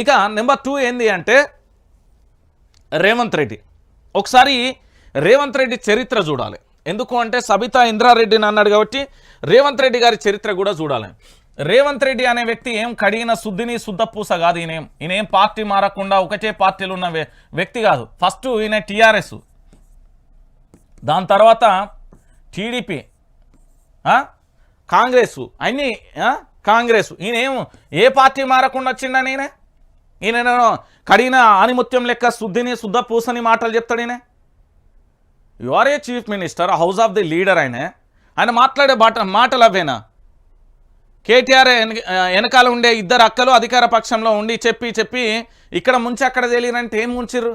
ఇక నెంబర్ 2 ఏంది అంటే రేవంత్ రెడ్డి. ఒకసారి రేవంత్ రెడ్డి చరిత్ర చూడాలి. ఎందుకు అంటే సబితా ఇంద్రారెడ్డిని అన్నాడు కాబట్టి రేవంత్ రెడ్డి గారి చరిత్ర కూడా చూడాలి. రేవంత్ రెడ్డి అనే వ్యక్తి ఏం కడిగిన శుద్ధిని శుద్ధపూస కాదు. ఈయనేం పార్టీ మారకుండా ఒకటే పార్టీలో ఉన్న వ్యక్తి కాదు. ఫస్ట్ ఈయన టీఆర్ఎస్, దాని తర్వాత టీడీపీ, కాంగ్రెస్, అన్నీ కాంగ్రెస్. ఈయనేం ఏ పార్టీ మారకుండా వచ్చిండా? ఈయన కడిగిన ఆనిముత్యం లెక్క శుద్ధిని శుద్ధ పూసని మాటలు చెప్తాడు ఈయన. You are a chief minister, house of the leader. ఆయన మాట్లాడే మాటలు అవేనా? కేటీఆర్ వెనకాల ఉండే ఇద్దరు అక్కలు అధికార పక్షంలో ఉండి చెప్పి ఇక్కడ ముంచి అక్కడ తేలినంటే ఏం ముంచిర్రు?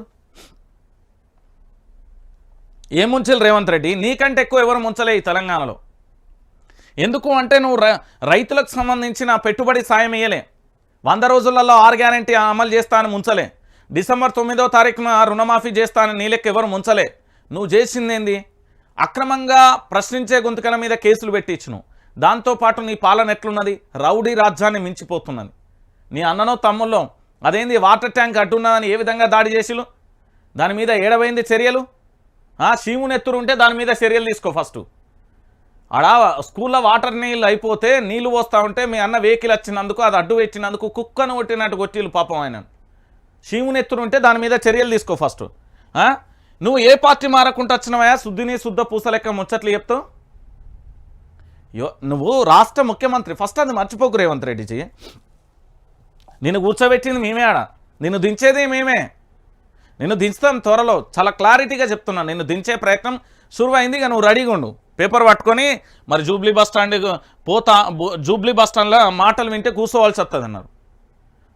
ఏం ముంచిరు రేవంత్ రెడ్డి? నీకంటే ఎక్కువ ఎవరు ముంచలే ఈ తెలంగాణలో. ఎందుకు అంటే నువ్వు రైతులకు సంబంధించిన పెట్టుబడి సాయం ఇయ్యలే. 100 రోజులలో 6 గ్యారెంటీ అమలు చేస్తానని ముంచలే. డిసెంబర్ 9వ తారీఖున రుణమాఫీ చేస్తానని నీ లెక్క ఎవరు ముంచలే. నువ్వు చేసిందేంది? అక్రమంగా ప్రశ్నించే గొంతుకల మీద కేసులు పెట్టించును. దాంతోపాటు నీ పాలన ఎట్లున్నది? రౌడీ రాజ్యాన్ని మించిపోతున్నది. నీ అన్ననో తమ్ముళ్ళో అదేంది వాటర్ ట్యాంక్ అడ్డున్నదని ఏ విధంగా దాడి చేసిలు? దాని మీద ఏడవైంది చర్యలు? శీమునెత్తురు ఉంటే దాని మీద చర్యలు తీసుకో. ఫస్ట్ అడా స్కూల్లో వాటర్ నీళ్ళు అయిపోతే నీళ్ళు పోస్తూ ఉంటే మీ అన్న వెహికల్ వచ్చినందుకు అది అడ్డు పెట్టినందుకు కుక్కను కొట్టినట్టు కొట్టిలు పాపం ఆయన. శీమునెత్తురు ఉంటే దాని మీద చర్యలు తీసుకో ఫస్ట్. నువ్వు ఏ పార్టీ మారకుండా వచ్చినవా? శుద్ధిని శుద్ధ పూస లెక్క ముచ్చట్లు చెప్తావు. నువ్వు రాష్ట్ర ముఖ్యమంత్రి. ఫస్ట్ అది మర్చిపోకు రేవంత్ రెడ్డిజీ. నిన్ను కూర్చోబెట్టింది మేమే, నిన్ను దించేది మేమే. నిన్ను దించుతాం త్వరలో. చాలా క్లారిటీగా చెప్తున్నాను. నిన్ను దించే ప్రయత్నం సురువైంది. ఇక నువ్వు రెడీగా ఉండు. పేపర్ పట్టుకొని మరి జూబ్లీ బస్టాండ్ జూబ్లీ బస్టాండ్లో మాటలు వింటే కూర్చోవాల్సి వస్తుంది అన్నారు.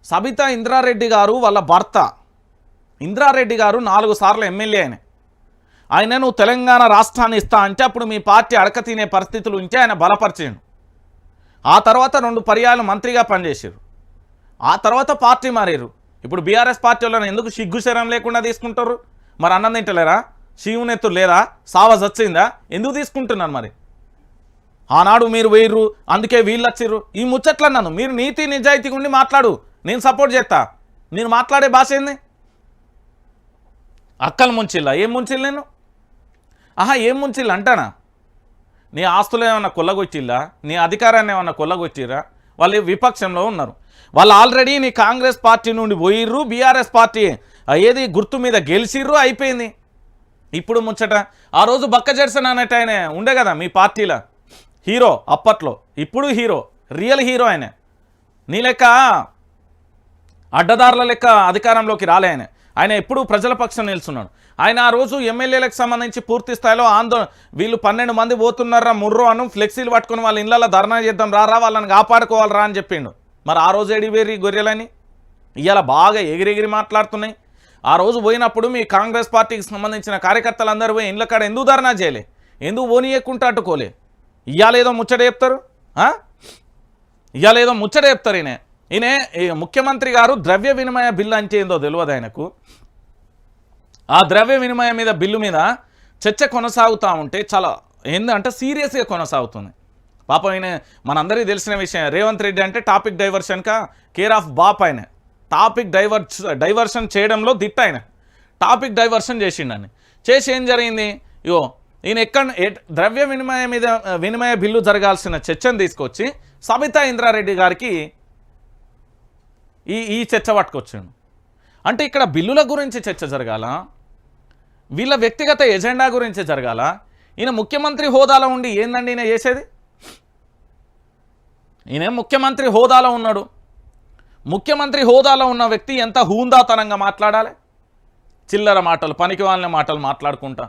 సబితా ఇంద్రారెడ్డి గారు వాళ్ళ భర్త ఇంద్రారెడ్డి గారు 4 సార్లు ఎమ్మెల్యే ఆయన నువ్వు తెలంగాణ రాష్ట్రాన్ని ఇస్తా అంటే అప్పుడు మీ పార్టీ అడక తినే పరిస్థితులు ఉంటే ఆయన బలపరిచాడు. ఆ తర్వాత 2 పర్యాలు మంత్రిగా పనిచేశారు. ఆ తర్వాత పార్టీ మారారు. ఇప్పుడు బీఆర్ఎస్ పార్టీ వాళ్ళని ఎందుకు సిగ్గు శరం లేకుండా తీసుకుంటారు? మరి అన్నం తింటలేరా? శివునెత్తురు లేదా? సావజ్ వచ్చిందా? ఎందుకు తీసుకుంటున్నారు? మరి ఆనాడు మీరు వేయరు, అందుకే వీళ్ళు వచ్చిర్రు. ఈ ముచ్చట్లన్నాను. మీరు నీతి నిజాయితీగా ఉండి మాట్లాడు, నేను సపోర్ట్ చేస్తా. నేను మాట్లాడే భాష ఏంది? అక్కలు ముంచిల్లా? ఏం ముంచిల్లు నేను? ఏం ముంచిల్లు అంటానా? నీ ఆస్తులు ఏమన్నా కొల్లగొచ్చిల్లా? నీ అధికారాన్ని ఏమన్నా కొల్లగొచ్చిర్రా? వాళ్ళు విపక్షంలో ఉన్నారు. వాళ్ళు ఆల్రెడీ నీ కాంగ్రెస్ పార్టీ నుండి పోయిర్రు. బీఆర్ఎస్ పార్టీ ఏది గుర్తు మీద గెలిచిర్రు, అయిపోయింది. ఇప్పుడు ముచ్చట ఆ రోజు బక్క జెర్సన్ అన్నట్టు ఆయన ఉండే కదా మీ పార్టీలో హీరో అప్పట్లో. ఇప్పుడు హీరో, రియల్ హీరో ఆయన. నీ లెక్క అడ్డదారుల లెక్క అధికారంలోకి రాలే ఆయన. ఆయన ఎప్పుడు ప్రజల పక్షం నిలుచున్నాడు. ఆయన ఆ రోజు ఎమ్మెల్యేలకు సంబంధించి పూర్తి స్థాయిలో వీళ్ళు 12 మంది పోతున్నారా ముర్రో అను ఫ్లెక్సీలు పట్టుకుని వాళ్ళ ఇళ్ళలో ధర్నా చేద్దాం రా వాళ్ళని కాపాడుకోవాలరా అని చెప్పిండు. మరి ఆ రోజు ఎడివేరి గొర్రెలని ఇవాళ బాగా ఎగిరెగిరి మాట్లాడుతున్నాయి. ఆ రోజు పోయినప్పుడు మీ కాంగ్రెస్ పార్టీకి సంబంధించిన కార్యకర్తలందరూ పోయి ఇండ్ల కాడ ఎందుకు ధర్నా చేయలే? ఎందుకు ఓనియకుంటా అట్టుకోలే? ఇవాళేదో ముచ్చట చెప్తారు. ఇవాళేదో ముచ్చట చెప్తారు. ఈయన ముఖ్యమంత్రి గారు ద్రవ్య వినిమయ బిల్లు అంటే ఏందో తెలియదు ఆయనకు. ఆ ద్రవ్య వినిమయం మీద బిల్లు మీద చర్చ కొనసాగుతూ ఉంటే చాలా ఏందంటే సీరియస్గా కొనసాగుతుంది. పాపం ఆయన మనందరికీ తెలిసిన విషయం. రేవంత్ రెడ్డి అంటే టాపిక్ డైవర్షన్గా కేర్ ఆఫ్ బాప్. ఆయన టాపిక్ డైవర్షన్ చేయడంలో దిట్ట. ఆయన టాపిక్ డైవర్షన్ చేసిండని చేసి ఏం జరిగింది? ఈయన ద్రవ్య వినిమయ బిల్లు జరగాల్సిన చర్చను తీసుకొచ్చి సబితా ఇంద్రారెడ్డి గారికి ఈ చర్చ పట్టుకొచ్చాడు. అంటే ఇక్కడ బిల్లుల గురించి చర్చ జరగాల, వీళ్ళ వ్యక్తిగత ఎజెండా గురించి జరగాల? ఈయన ముఖ్యమంత్రి హోదాలో ఉండి ఏందండి ఈయన చేసేది? ఈయన ముఖ్యమంత్రి హోదాలో ఉన్నాడు. ముఖ్యమంత్రి హోదాలో ఉన్న వ్యక్తి ఎంత హూందాతనంగా మాట్లాడాలి? చిల్లర మాటలు, పనికి వాళ్ళ మాటలు మాట్లాడుకుంటా